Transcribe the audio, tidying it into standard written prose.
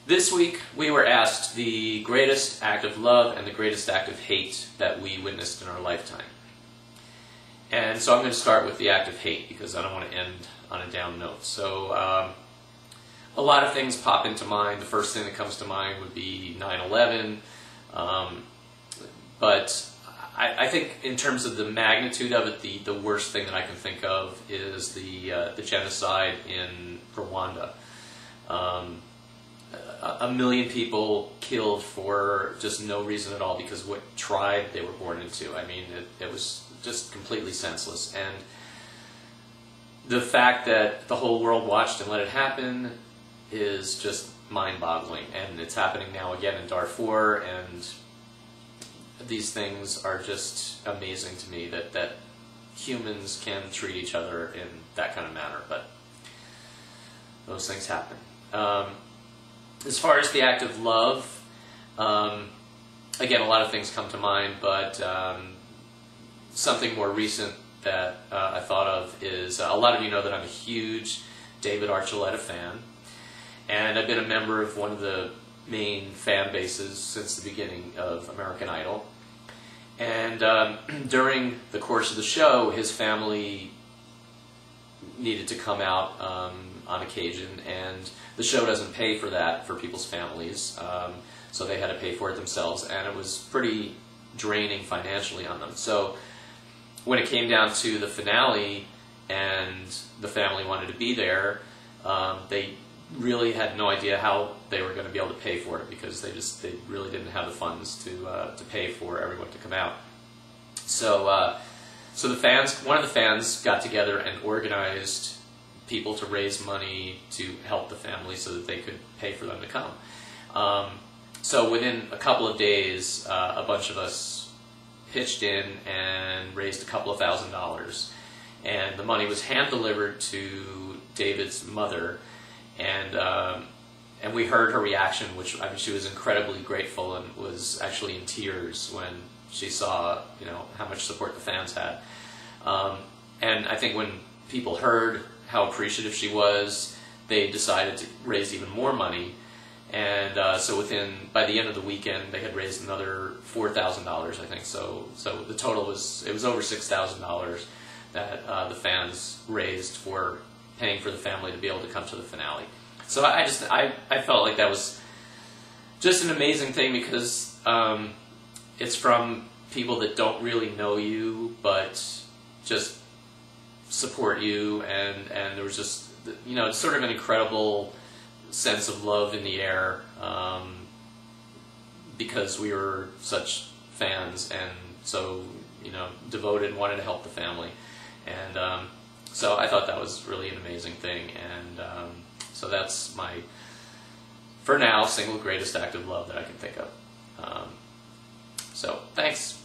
This week we were asked the greatest act of love and the greatest act of hate that we witnessed in our lifetime. And so I'm going to start with the act of hate because I don't want to end on a down note. So a lot of things pop into mind. The first thing that comes to mind would be 9/11. But I think in terms of the magnitude of it, the worst thing that I can think of is the genocide in Rwanda. 1 million people killed for just no reason at all because of what tribe they were born into. I mean, it was just completely senseless. And the fact that the whole world watched and let it happen is just mind-boggling. And it's happening now again in Darfur, and these things are just amazing to me that humans can treat each other in that kind of manner. But those things happen. As far as the act of love, again, a lot of things come to mind, but something more recent that I thought of is, a lot of you know that I'm a huge David Archuleta fan, and I've been a member of one of the main fan bases since the beginning of American Idol. And during the course of the show, his family needed to come out on occasion, and the show doesn't pay for that for people's families, so they had to pay for it themselves, and it was pretty draining financially on them. So when it came down to the finale and the family wanted to be there, they really had no idea how they were going to be able to pay for it because they really didn't have the funds to pay for everyone to come out. So so the fans, one of the fans got together and organized people to raise money to help the family so that they could pay for them to come. So within a couple of days, a bunch of us pitched in and raised a couple of $1,000s, and the money was hand-delivered to David's mother, and we heard her reaction, which, I mean, she was incredibly grateful and was actually in tears when she saw, you know, how much support the fans had. And I think when people heard how appreciative she was, they decided to raise even more money, and so by the end of the weekend, they had raised another $4,000, I think. So the total was over $6,000 that the fans raised for paying for the family to be able to come to the finale. So I felt like that was just an amazing thing because it's from people that don't really know you, but just support you, and there was just, you know, it's sort of an incredible sense of love in the air because we were such fans and so, you know, devoted and wanted to help the family. And so I thought that was really an amazing thing, and so that's my, for now, single greatest act of love that I can think of. So thanks.